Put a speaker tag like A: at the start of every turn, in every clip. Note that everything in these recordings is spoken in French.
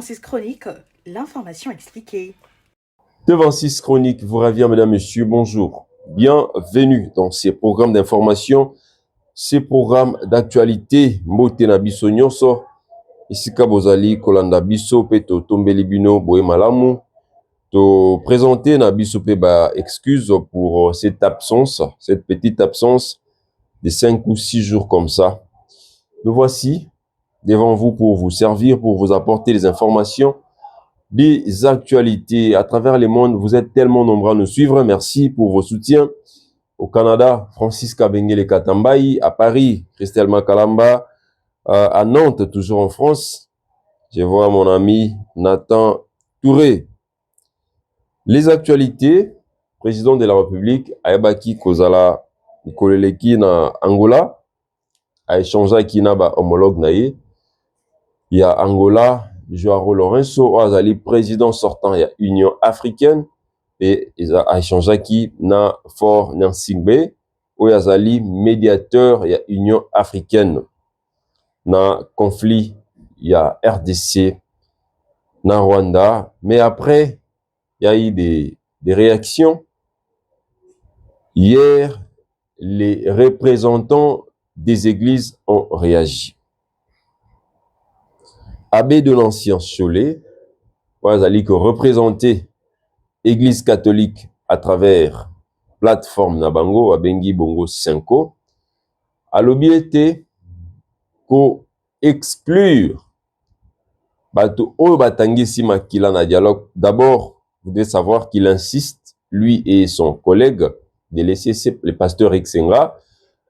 A: T26 Chronique, l'information expliquée.
B: T26 Chronique vous revient, mesdames, messieurs, bonjour. Bienvenue dans ces programmes d'information, ces programmes d'actualité. Mbote na biso nyonso, isika bozali kolanda biso pe to tombeli bino boye malamu. To présenter na biso pe ba excuse pour cette absence, cette petite absence de 5 ou 6 jours comme ça. Nous voici devant vous pour vous servir, pour vous apporter les informations, des actualités à travers le monde. Vous êtes tellement nombreux à nous suivre. Merci pour vos soutiens. Au Canada, Francis Kabengele Katambayi. À Paris, Christelle Makalamba. À Nantes, toujours en France, je vois mon ami Nathan Touré. Les actualités, président de la République, Ayabaki Kozala Nikoleleki na Angola, a échangé avec Inaba homologue naïe. Il y a Angola, Joao Lourenço, Azali, président sortant, il y a Union africaine, et il a échangé qui na Fort Nansingbe, où Azali, médiateur, il y a Union africaine. Na conflit, il y a RDC, na Rwanda, mais après, il y a eu des réactions. Hier, les représentants des églises ont réagi. Abbé de l'Ancien Cholet, Azali que représenter Église catholique à travers plateforme Nabango, Abengi Bongo 5, a l'objet ko exclure Bato O Batangisi Makila na dialogue. D'abord, vous devez savoir qu'il insiste, lui et son collègue de l'ECC, le pasteur Exenga,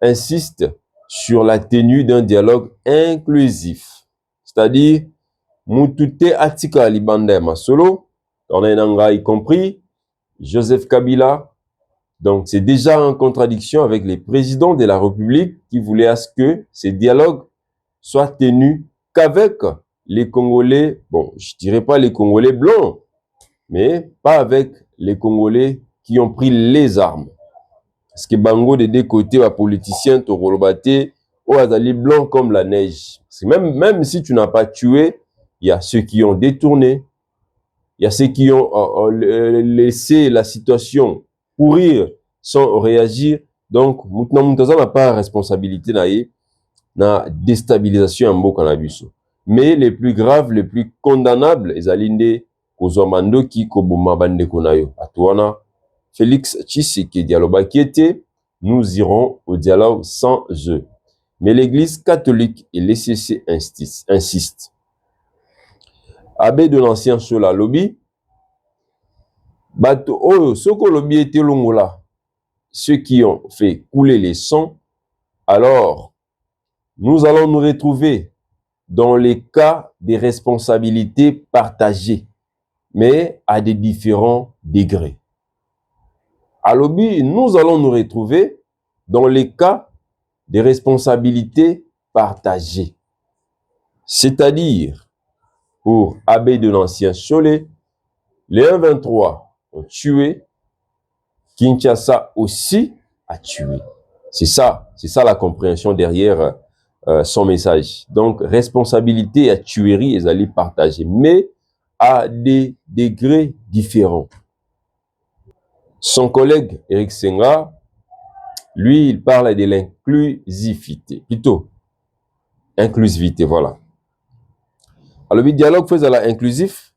B: insiste sur la tenue d'un dialogue inclusif. C'est-à-dire, Moutouté Atika Libanda Masolo, on a y compris Joseph Kabila. Donc, c'est déjà en contradiction avec les présidents de la République qui voulaient à ce que ces dialogues soient tenus qu'avec les Congolais, bon, je dirais pas les Congolais blancs, mais pas avec les Congolais qui ont pris les armes. Parce que Bango des deux côtés, les politiciens, Torolobate, ou Azali blanc comme la neige. Même si tu n'as pas tué, il y a ceux qui ont détourné, il y a ceux qui ont laissé la situation pourrir sans réagir. Donc, maintenant, nous n'avons pas responsabilité dans la déstabilisation en Mboka. Mais les plus graves, les plus condamnables, les alindés, Kozomando qui Koboma Bande Konayo. Atuana, Félix Tshisekedi dialogue qui était, nous irons au dialogue sans eux. Mais l'Église catholique et l'ECC insistent. Abbé de l'Ancien Chola lobby, Bato Oyo, Soko lobby était longola, ceux qui ont fait couler les sangs, alors nous allons nous retrouver dans les cas des responsabilités partagées, mais à des différents degrés. À lobby, nous allons nous retrouver dans les cas des responsabilités partagées. C'est-à-dire, pour Abbé de l'Ancien Cholet, les 1-23 ont tué, Kinshasa aussi a tué. C'est ça la compréhension derrière son message. Donc, responsabilité à tuerie, ils allaient partager, mais à des degrés différents. Son collègue Eric Senga, lui, il parle de l'inclusivité. Plutôt, inclusivité, voilà. Alors, le dialogue faisait inclusif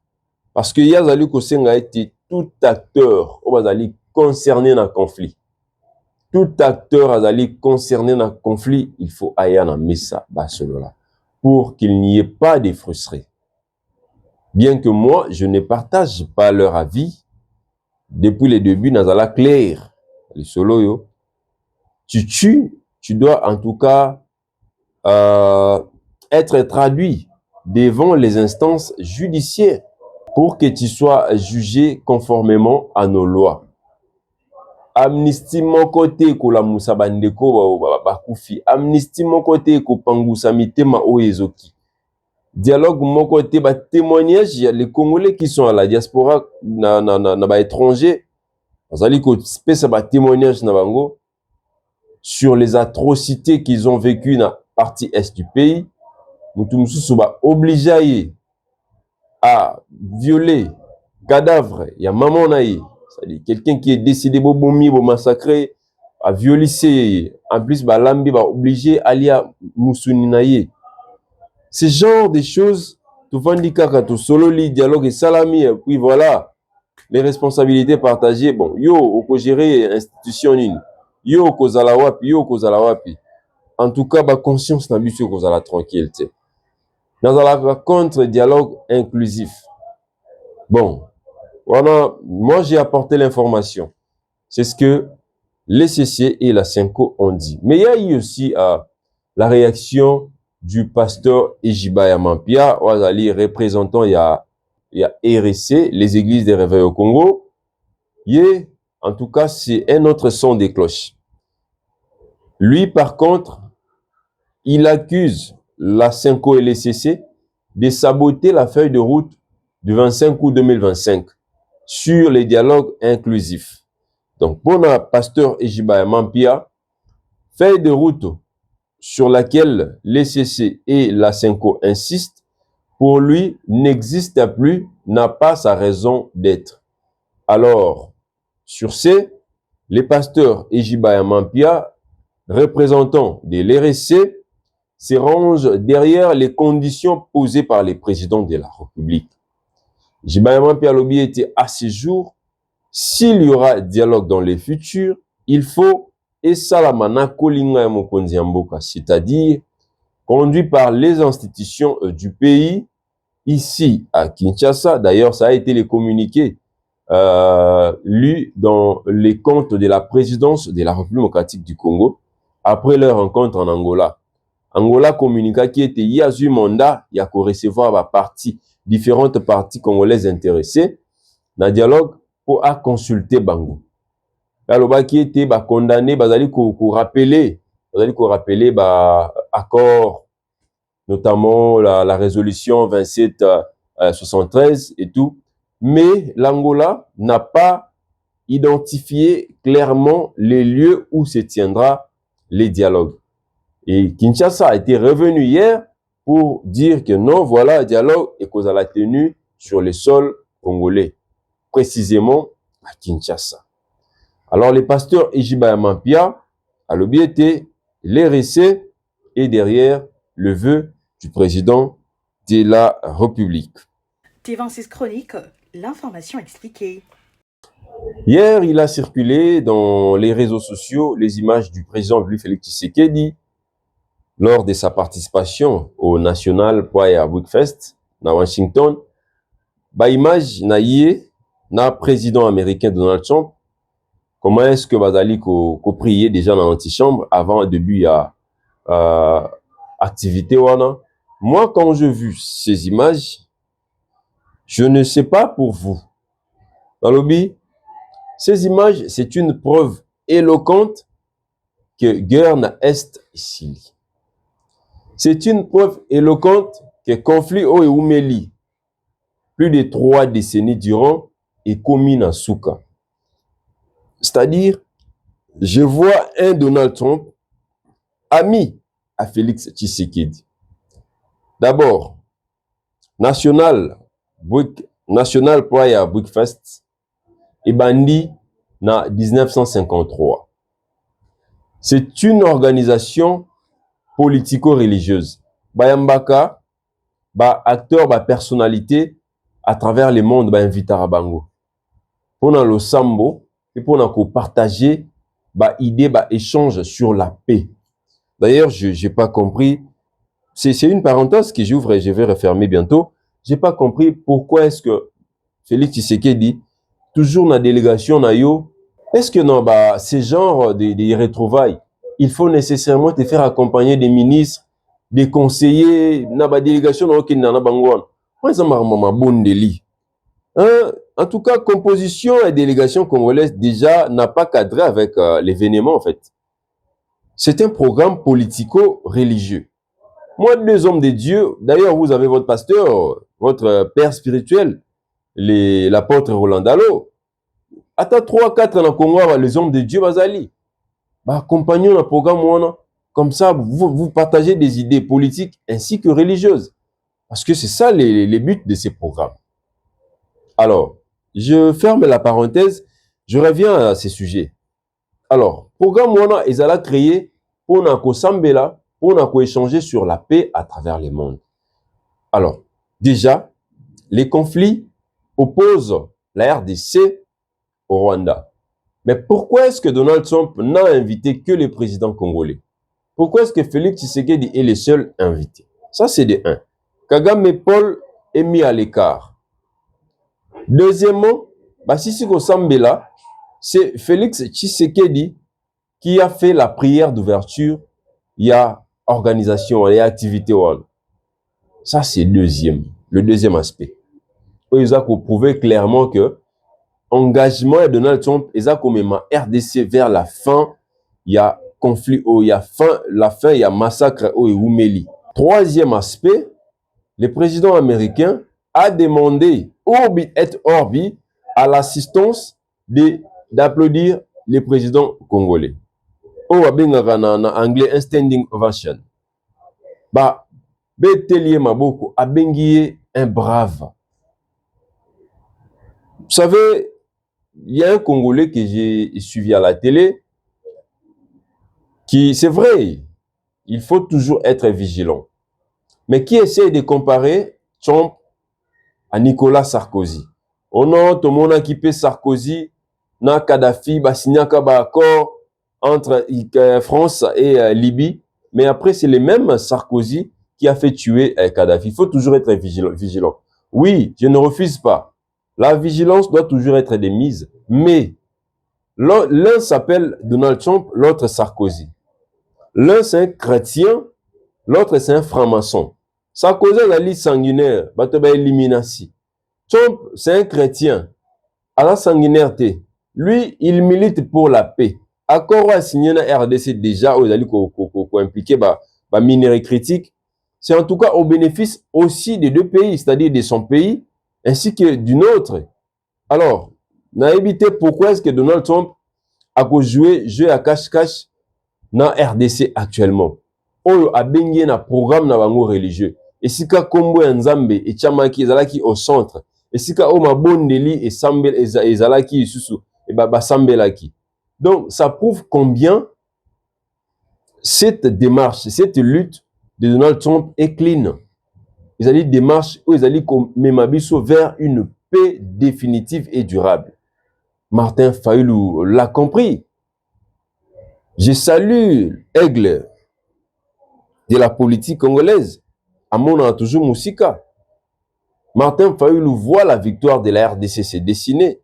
B: parce que Yazali Kosenga a été tout acteur concerné dans le conflit. Tout acteur azali concerné dans le conflit, il faut aller dans Messa Barcelona pour qu'il n'y ait pas de frustrés. Bien que moi, je ne partage pas leur avis, depuis le début, Nazala clair, les solo yo, tu tues, tu dois en tout cas être traduit devant les instances judiciaires pour que tu sois jugé conformément à nos lois. Amnistie mon côté ko la Moussa Bandeko bakufi. Amnistie mon côté ko Pangusa Mitema Oezoki. Dialogue mon côté ba témoignage, il y a les Congolais qui sont à la diaspora na ba étranger. Azali ko spécial ba témoignage na bango sur les atrocités qu'ils ont vécues dans la partie est du pays. Mutumsusu ba obligé a violé cadavre, il y a maman naïe, c'est-à-dire quelqu'un qui est décidé de massacrer, a violé, en plus, balambi, obligé aller à Moussuni naïe. Ce genre de choses, tout le monde dit que solo li dialogue et salami, et puis voilà, les responsabilités partagées. Bon, yo, on gérer institution une, yo, kozala wapi, yo, kozala wapi. En tout cas, ba conscience n'a plus kozala tranquille, tu sais. Dans la contre dialogue inclusif. Bon, voilà, moi j'ai apporté l'information. C'est ce que les CC et la Senko ont dit. Mais il y a eu aussi la réaction du pasteur Ejibaya Mampia, représentant il y a RSC, les églises des réveils au Congo. En tout cas, c'est un autre son des cloches. Lui, par contre, il accuse la Senko et les CC de saboter la feuille de route du 25 août 2025 sur les dialogues inclusifs. Donc, pour le pasteur Ejibaya Mampia, feuille de route sur laquelle les CC et la Senko insistent, pour lui, n'existe plus, n'a pas sa raison d'être. Alors, sur ce, les pasteurs Ejibaya Mampia, représentants de l'RSC, se rangent derrière les conditions posées par les présidents de la République. Ejibaya Mampia Lobby était à ce jour, s'il y aura dialogue dans le futur, il faut c'est-à-dire conduit par les institutions du pays, ici à Kinshasa. D'ailleurs, ça a été les communiqués lus dans les comptes de la présidence de la République démocratique du Congo après leur rencontre en Angola. Angola communiqua qui était y a eu mandat, il y a qu'à recevoir la partie, différentes parties congolaises intéressées dans le dialogue pour consulter Bango. Baloba qui était condamné, bazali ko rappeler accord, notamment la résolution 2773 et tout. Mais l'Angola n'a pas identifié clairement les lieux où se tiendra les dialogues. Et Kinshasa a été revenu hier pour dire que non, voilà, le dialogue est cause à la tenue sur le sol congolais, précisément à Kinshasa. Alors, les pasteurs Ejibaya Mampia, à l'objet, l'RSC et derrière le vœu du président de la République.
A: T26 Chronique, l'information expliquée.
B: Hier, il a circulé dans les réseaux sociaux les images du président Félix Tshisekedi lors de sa participation au National Prayer Book Fest à Washington. Ba image na président américain Donald Trump. Comment est-ce que Bazali ko prier déjà dans l'antichambre avant le début à activité wana? Moi, quand j'ai vu ces images, je ne sais pas pour vous. Dans le lobby, ces images, c'est une preuve éloquente que guerre n'a est ici. C'est une preuve éloquente que conflit au Eumeli, plus de 3 décennies durant, est commis dans Souka. C'est-à-dire, je vois un Donald Trump ami à Félix Tshisekedi. D'abord, National Prayer Book Fest est bandi en 1953. C'est une organisation politico-religieuse. Bayambaka, acteur, personnalité à travers le monde, invité à Bango. Pour le sambo et pour partager idée, échange sur la paix. D'ailleurs, je n'ai pas compris. C'est une parenthèse que j'ouvre et je vais refermer bientôt. J'ai pas compris pourquoi est-ce que Félix Tshisekedi, toujours dans la délégation, est-ce que non, ces genres de retrouvailles, il faut nécessairement te faire accompagner des ministres, des conseillers, dans la délégation, en tout cas, composition et délégation congolaise déjà n'a pas cadré avec l'événement en fait. C'est un programme politico-religieux. Moi, 2 hommes de Dieu, d'ailleurs, vous avez votre pasteur, votre père spirituel, l'apôtre Roland Dalo. Attends 3-4 dans le Congo, les hommes de Dieu, bazali. Accompagnons le programme, comme ça, vous partagez des idées politiques ainsi que religieuses. Parce que c'est ça les buts de ces programmes. Alors, je ferme la parenthèse, je reviens à ces sujets. Alors, programme wana ezala créé pour na sambela, pour na échanger sur la paix à travers le monde. Alors, déjà, les conflits opposent la RDC au Rwanda. Mais pourquoi est-ce que Donald Trump n'a invité que les présidents congolais? Pourquoi est-ce que Félix Tshisekedi est le seul invité? Ça, c'est de 1. Kagame Paul est mis à l'écart. Deuxièmement, Sissi Kosambela, c'est Félix Tshisekedi qui a fait la prière d'ouverture. Il y a organisation, il y a activité. Ça, c'est le deuxième aspect. Ils ont prouvé clairement que engagement de Donald Trump, ils ont comme RDC vers la fin, il y a conflit, il y a la fin, il y a massacre au Oumeli. Troisième aspect, le président américain a demandé Orbi et Orbi à l'assistance d'applaudir les présidents congolais. En anglais, un standing ovation. Betelier Maboko a benguié un brave. Vous savez, il y a un Congolais que j'ai suivi à la télé qui, c'est vrai, il faut toujours être vigilant, mais qui essaie de comparer Trump à Nicolas Sarkozy. Oh non, tout le monde a équipé Sarkozy, na Kadhafi, signé un accord entre France et Libye, mais après c'est le même Sarkozy qui a fait tuer Kadhafi. Il faut toujours être vigilant. Oui, je ne refuse pas. La vigilance doit toujours être de mise, mais l'un s'appelle Donald Trump, l'autre Sarkozy. L'un c'est un chrétien, l'autre c'est un franc-maçon. Sarkozy est la liste sanguinaire, élimination. Trump c'est un chrétien, à la sanguinarité. Lui, il milite pour la paix. Accord a signé la RDC déjà, où il a impliqué minerai critique. C'est en tout cas au bénéfice aussi des deux pays, c'est-à-dire de son pays, ainsi que d'une autre. Alors, n'a évité pourquoi est-ce que Donald Trump a joué jeu à cache-cache dans RDC actuellement. Oyo a bengi na programme na bango religieux. Et si ka kombo ya Nzambe et Chamaki ezalaki au centre. Et si ka o mabondeli et Sambel ezalaki isusu et Sambelaki. Donc ça prouve combien cette démarche, cette lutte de Donald Trump est clean. Ils allaient démarche où ils allaient même vers une paix définitive et durable. Martin Fayulu l'a compris. Je salue Aigle de la politique congolaise. Amon a toujours Moussika. Martin Fayulu voit la victoire de la RDC se dessiner.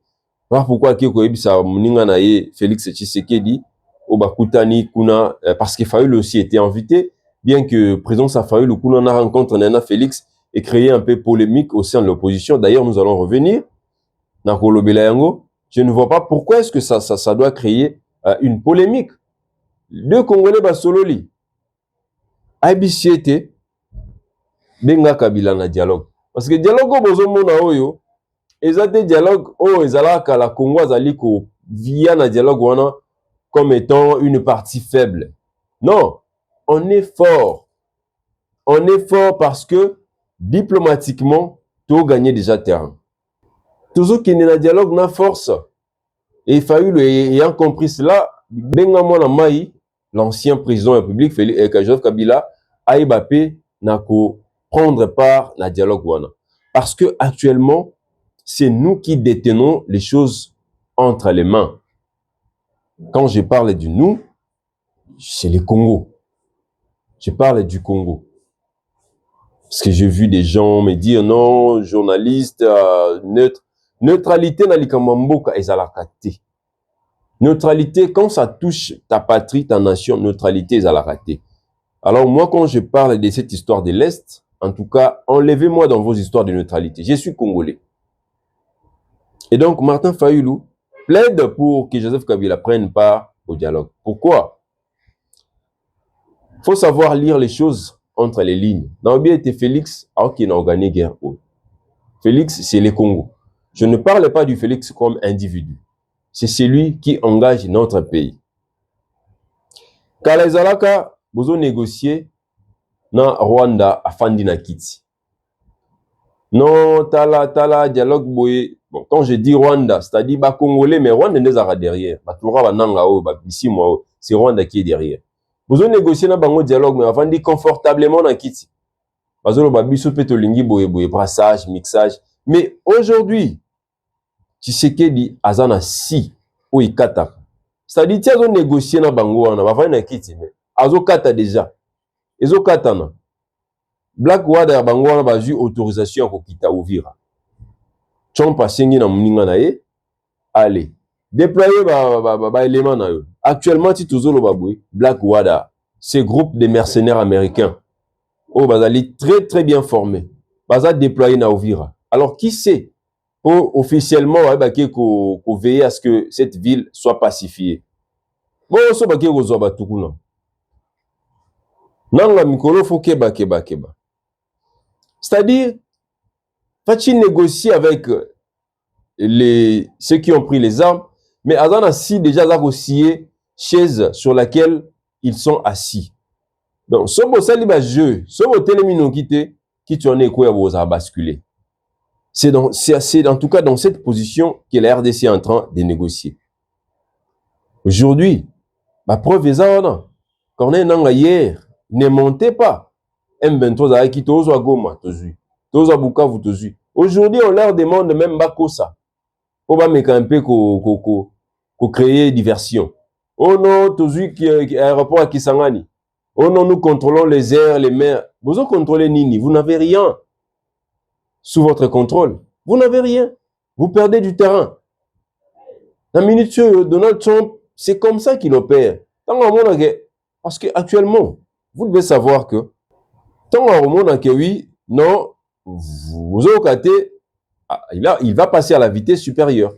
B: Voilà pourquoi Félix Tshisekedi Obakutani Kuna, parce que Fayulu aussi était invité, bien que présence à Fayulu Kuna na rencontre Nana Félix et créé un peu polémique au sein de l'opposition. D'ailleurs, nous allons revenir. Je ne vois pas pourquoi est-ce que ça doit créer une polémique. Deux Congolais basololi. Aibisiete benga Kabila na dialogue. Parce que dialogue au bozo mona oyo, ezate dialogue o ezalaka la Congo azaliko via na dialogue wana comme étant une partie faible. Non, on est fort. On est fort parce que diplomatiquement, tout gagné déjà terrain. Toujours qu'il y a un dialogue na force. Et il fallu ayant compris cela, benga mona mai l'ancien président de la République, Joseph Kabila, a ébapé na ko prendre part na dialogue wana. Parce que actuellement, c'est nous qui détenons les choses entre les mains. Quand je parle du nous, c'est le Congo. Je parle du Congo. Parce que j'ai vu des gens me dire non, journaliste, neutre. Neutralité na likamamboka ezalakate. Neutralité, quand ça touche ta patrie, ta nation, neutralité ezalakate. Alors moi, quand je parle de cette histoire de l'Est, en tout cas, enlevez-moi dans vos histoires de neutralité. Je suis Congolais. Et donc, Martin Fayulu plaide pour que Joseph Kabila prenne part au dialogue. Pourquoi? Il faut savoir lire les choses entre les lignes. Naobi était Félix, alors qu'il n'a gagné guerre. Félix, c'est le Congo. Je ne parle pas du Félix comme individu. C'est celui qui engage notre pays. Kalezalaka, vous avez négocié na Rwanda à Fandi na Kiti. Non, tala, dialogue boye, Bon, quand je dis Rwanda, c'est-à-dire bah Congolais, mais Rwanda n'est pas derrière. Bah Toura Bananga ici moi, c'est Rwanda qui est derrière. Vous avez négocié dans bango dialogue, mais avant de confortablement dans Kiti. Parce que bah biso peto lingi boye brassage, mixage. Mais aujourd'hui, Tshisekedi azana si ou ikata. C'est-à-dire tu as négocié dans bango on va faire na Kiti, mais azo kata déjà. Ezo kata na. Black Wada ya bango on a eu autorisation ko kita Uvira. Chompa sengi na muninga na ye. Allez, déployer ba élément na yo. Actuellement, si toujours le baboué, Black Wada, ces groupes de mercenaires américains, oh bazali très très bien formés, baza déployer na Uvira. Alors qui sait, oh officiellement ko veiller à ce que cette ville soit pacifiée. Bon so ba ko zo ba tukuna. Nanga mikolo faut keba. C'est-à-dire, va-t-il négocier avec ceux qui ont pris les armes, mais Azan assis déjà là aussi chaise sur laquelle ils sont assis. Donc, ce beau saliba jeu, ce beau télémino qui tu en es quoi vous a basculé. C'est en tout cas dans cette position que la RDC est en train de négocier. Aujourd'hui, ma preuve est ça, quand on est en hier, ne montez pas. M23 a qui tozo à Goma, tozo à Bukavu, tozu. Aujourd'hui, on leur demande même Bakosa. On va mettre un peu créer diversion. Oh non, tozu qui aéroport à Kisangani. Oh non, nous contrôlons les airs, les mers. Vous en contrôlez Nini, vous n'avez rien sous votre contrôle. Vous n'avez rien. Vous perdez du terrain. La minute Donald Trump, c'est comme ça qu'il opère. Parce que actuellement, vous devez savoir que tant au monde que oui, non, vous avez il va passer à la vitesse supérieure.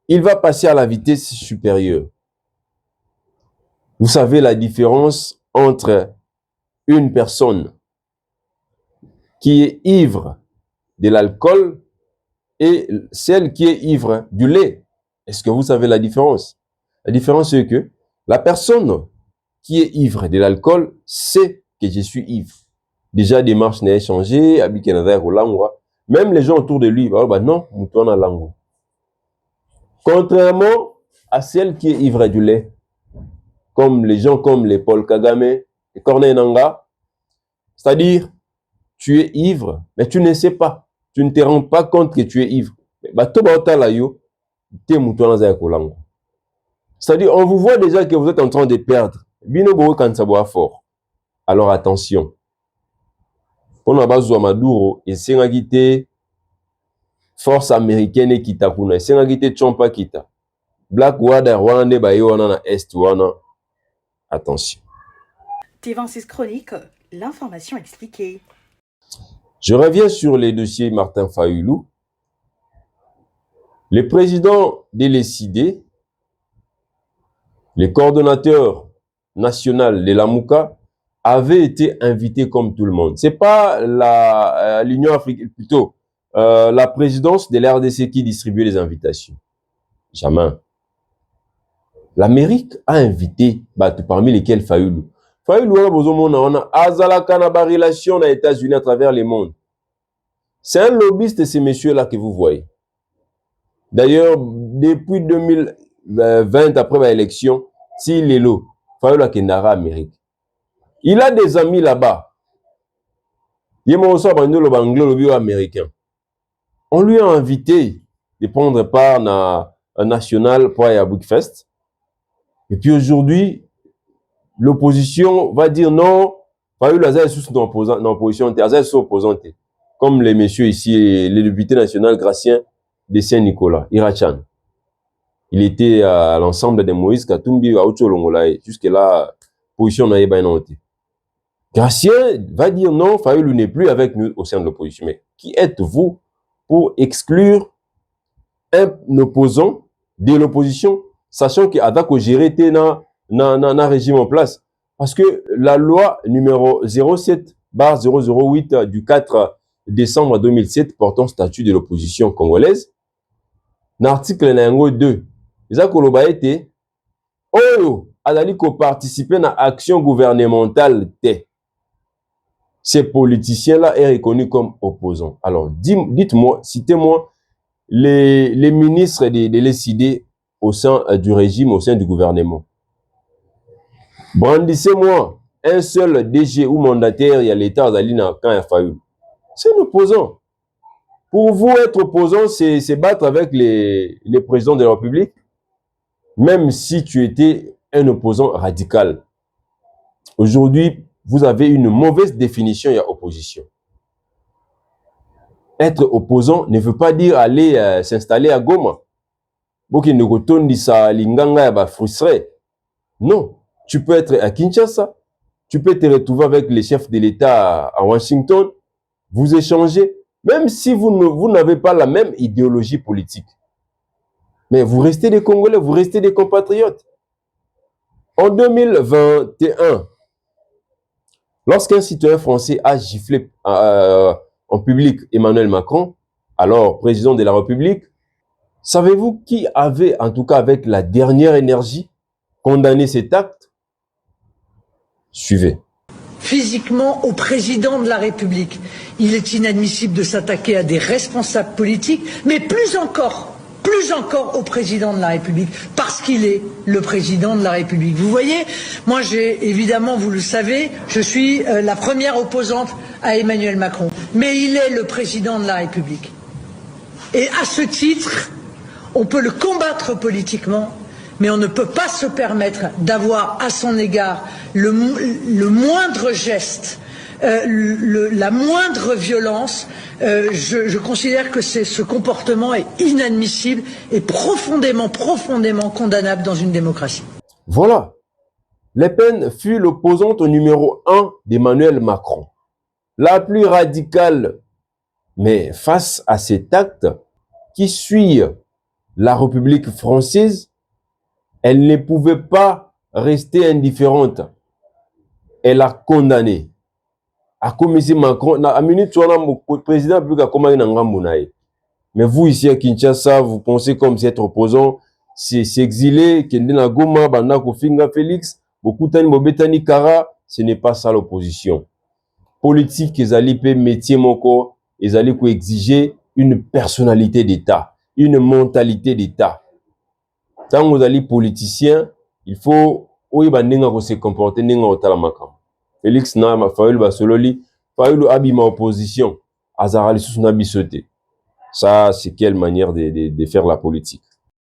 B: Il va passer à la vitesse supérieure. Vous savez la différence entre une personne qui est ivre de l'alcool et celle qui est ivre du lait. Est-ce que vous savez la différence? La différence c'est que la personne qui est ivre de l'alcool sait que je suis ivre. Déjà, des marches n'ont changé, même les gens autour de lui, bah non, mouton à langue. Contrairement à celle qui est ivre du lait, comme les gens comme les Paul Kagame, les Corneille Nangaa, c'est-à-dire, tu es ivre, mais tu ne sais pas, tu ne te rends pas compte que tu es ivre. C'est-à-dire, on vous voit déjà que vous êtes en train de perdre. Fort. Alors attention. Pour nous, Maduro, et c'est force américaine et kita kuna, c'est Chompa kita. Black Wada Rwanda Bayoana na Est wana. Attention.
A: T26 Chronique, l'information expliquée.
B: Je reviens sur les dossiers Martin Fayulu. Le président décidé, le coordonnateur national de la Mouka, avait été invité comme tout le monde. C'est pas l'Union africaine, plutôt la présidence de l'RDC qui distribuait les invitations. Jamais. L'Amérique a invité parmi lesquels Fayulu. Fayulu on a azalaka na ba relation aux États-Unis à travers le monde. C'est un lobbyiste de ces messieurs-là que vous voyez. D'ailleurs, depuis 2020, après l'élection, si l'élo, Fayulu a kendara Amérique. Il a des amis là-bas. Il est aussi anglo américain. On lui a invité de prendre part à un national pour à Bookfest. Et puis aujourd'hui, l'opposition va dire non, Fayulu Aza sous l'opposition, Aza sous opposante. Comme les messieurs ici, les députés nationaux Gracien de Saint-Nicolas, Irachan. Il était à l'ensemble de Moïse Katumbi à Otsolongolae. Jusque-là, position n'a pas été. Gracien va dire non, Fayulu n'est plus avec nous au sein de l'opposition. Mais qui êtes-vous pour exclure un opposant de l'opposition, sachant qu'Adako géré un régime en place? Parce que la loi numéro 07/008 du 4 décembre 2007 portant statut de l'opposition congolaise, l'article 2, les akoloba été oyo azali ko participer à action gouvernementale te. Ces politiciens-là est reconnu comme opposants. Alors, dites-moi, citez-moi les ministres de les idées au sein du régime, au sein du gouvernement. Brandissez-moi un seul DG ou mandataire, il y a l'État quand il a fallu. C'est un opposant. Pour vous, être opposant, c'est battre avec les présidents de la République, même si tu étais un opposant radical. Aujourd'hui, vous avez une mauvaise définition, il y a opposition. Être opposant ne veut pas dire aller s'installer à Goma. Non, tu peux être à Kinshasa, tu peux te retrouver avec les chefs de l'État à Washington, vous échangez, même si vous n'avez pas la même idéologie politique. Mais vous restez des Congolais, vous restez des compatriotes. En 2021, lorsqu'un citoyen français a giflé en public Emmanuel Macron, alors président de la République, savez-vous qui avait, en tout cas avec la dernière énergie, condamné cet acte? Suivez.
C: Physiquement au président de la République. Il est inadmissible de s'attaquer à des responsables politiques, mais plus encore au président de la République, parce qu'il est le président de la République. Vous voyez, moi j'ai évidemment, vous le savez, je suis la première opposante à Emmanuel Macron, mais il est le président de la République. Et à ce titre, on peut le combattre politiquement, mais on ne peut pas se permettre d'avoir à son égard le moindre geste, la moindre violence. Je considère que ce comportement est inadmissible et profondément condamnable dans une démocratie.
B: Voilà. Le Pen fut l'opposante au numéro 1 d'Emmanuel Macron. La plus radicale. Mais face à cet acte qui suit la République française, elle ne pouvait pas rester indifférente. Elle a condamné. A commis Macron, à minute le président plus qu'à commander un. Mais vous ici à Kinshasa, vous pensez comme si être opposant, c'est s'exiler, Kendena Goma, Banda Kofinga Félix, beaucoup de Bobetani Kara, ce n'est pas ça l'opposition. Politique, ils allaient payer métier moko, ils allaient exiger une personnalité d'État, une mentalité d'État. Tant que vous allez politicien, il faut se comporter Félix na Fayoul Basololi, Fayoul abima opposition, Azarali Sousnabi sauté. Ça, c'est quelle manière de faire la politique.